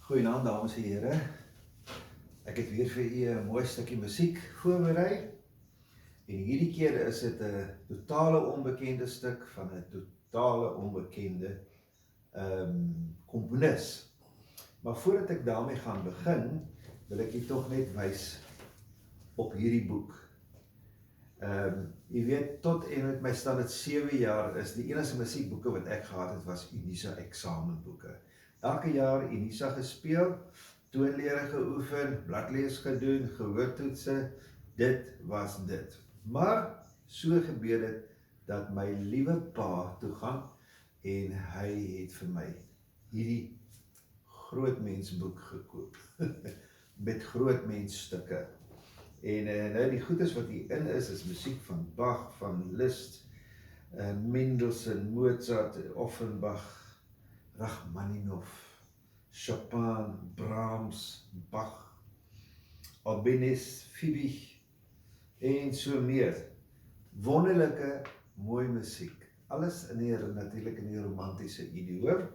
Goeienaand dames en heren. Ek het weer vir u 'n mooi stukkie musiek voorberei. En hierdie keer is dit 'n totale onbekende stuk van 'n totale onbekende komponis. Maar voordat ek daarmee gaan begin, wil ek u tog net wys op hierdie boek. Jy weet, tot en met my standaard 7 jaar is die enigste musiekboeke wat ek gehad het, was Unisa eksamenboeke. Elke jaar Unisa gespeel, toonlere geoefen, bladlees gedoen, gehoortoetse, dit was dit. Maar so gebeur dit dat my liewe pa toe gaan en hy het vir my hierdie grootmensboek gekoop met grootmensstukke. En nou die goedes wat hierin is musiek van Bach, van Liszt, Mendelssohn, Mozart, Offenbach, Rachmaninoff, Chopin, Brahms, Bach, Albanese, Fiebig en so meer. Wonderlike, mooi musiek. Alles natuurlijk in die romantiese idiom.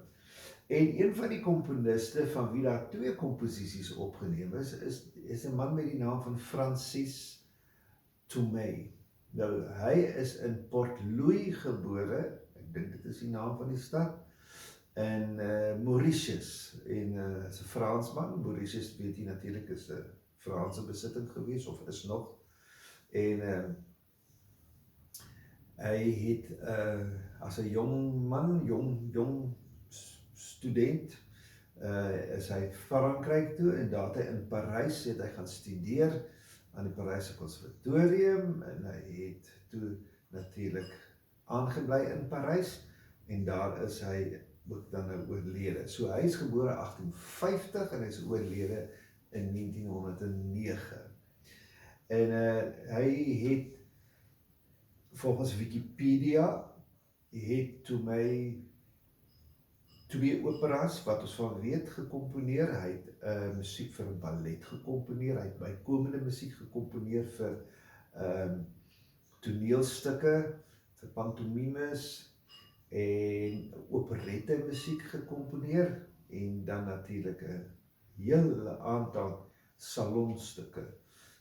En een van die komponiste van wie daar 2 komposisies opgeneem is 'n man met die naam van Francis Thomas. Nou, hy is in Port Louis gebore, ek dink dit is die naam van die stad, in Mauritius, en is 'n Fransman. Mauritius, weet jy natuurlik, is 'n Franse besitting gewees, of is nog, en hy het as 'n jong man, jong student, is hy Frankryk toe, en daar het hy in Parys, het hy gaan studeer aan die Paryse Conservatorium, en hy het toe natuurlik aangebly in Parys, en daar is hy ook dan nou oorlede. So hy is gebore 1850 en hy is oorlede in 1909. En hy het volgens Wikipedia het toe my 2 operas wat ons van weet gekomponeer. Hy het musiek vir 'n ballet gekomponeer, hy het bykomende musiek gekomponeer vir toneelstukke, vir pantomimes en operette musiek gekomponeer, en dan natuurlik 'n hele aantal salonstukke.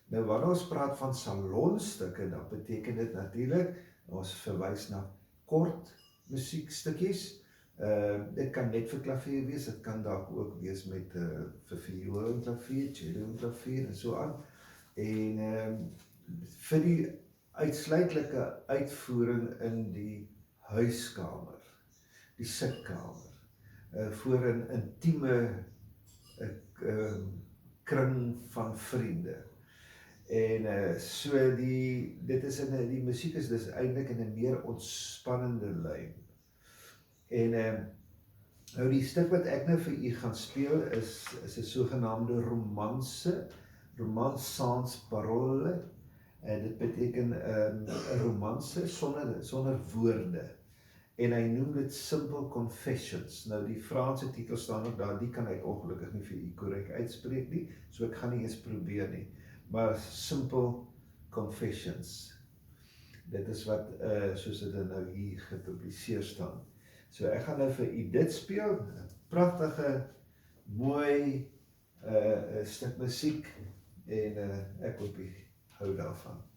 Nou wanneer ons praat van salonstukke, dan beteken dit natuurlik, ons verwys na kort musiekstukkies. Dit kan net vir klavier wees, dit kan dalk ook wees met vir viool en klavier, cello en klavier en so aan. En vir die uitsluitlike uitvoering in die huiskamer, die sitkamer, voor 'n intieme kring van vriende. En so dit is die musiek is dus eintlik in 'n meer ontspannende lyn. En nou die stuk wat ek nou vir u gaan speel is 'n sogenaamde romance sans parole. En dit beteken 'n romance sonder woorde. En hy noem dit Simple Confessions. Nou die Franse titel staan ook daar, die kan ek ongelukkig nie vir u korrek uitspreek nie, so ek gaan nie eens probeer nie. Maar Simple Confessions. Dit is wat soos dit nou hier gepubliseer staan. So ek gaan nou vir u dit speel, 'n pragtige, mooi stuk musiek, en ek hoop u hou daarvan.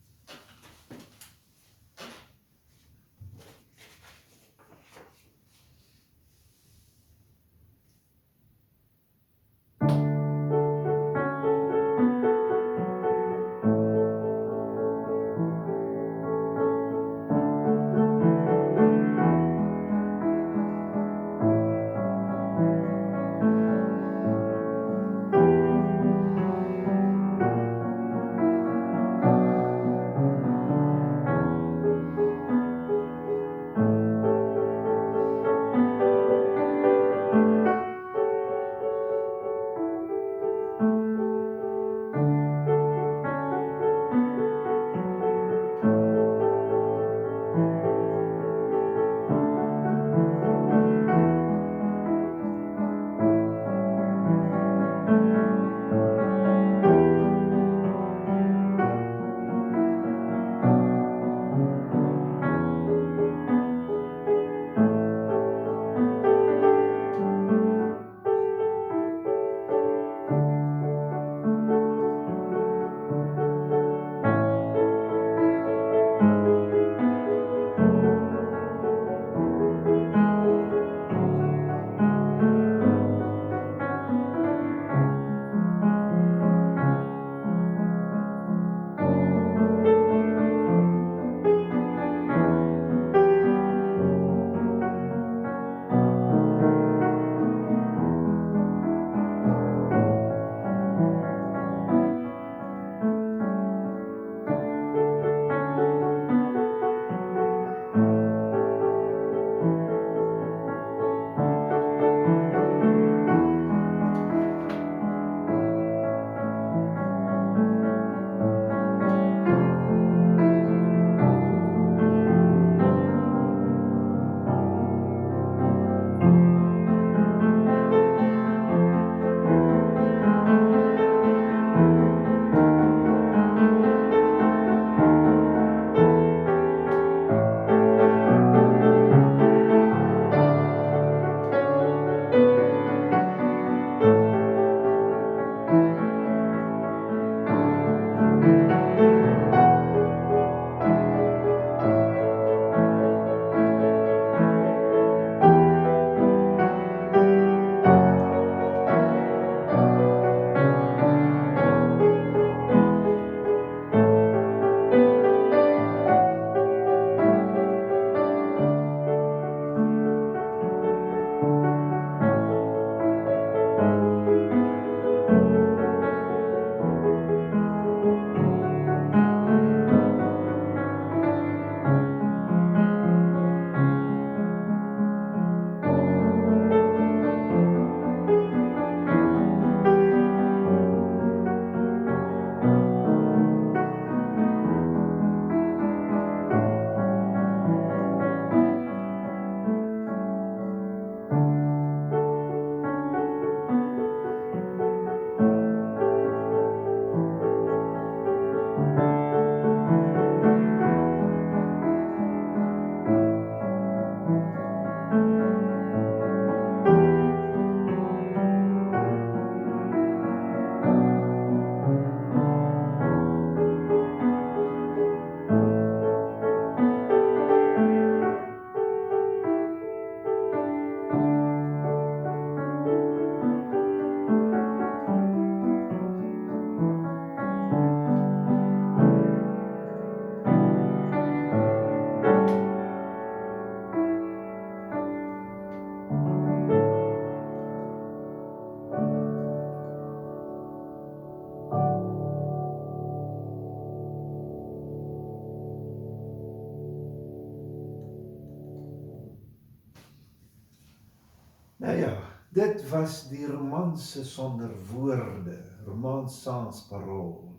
Nou ja, dit was die romanse sonder woorde, Romans sans parole,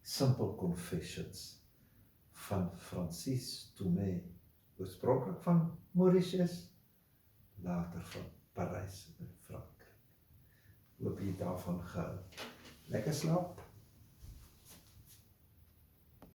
Simple Confessions van Francis Tomé, oorspronklik van Mauritius, later van Parys in Frankryk. Hoop jy daarvan gehou. Lekker slaap.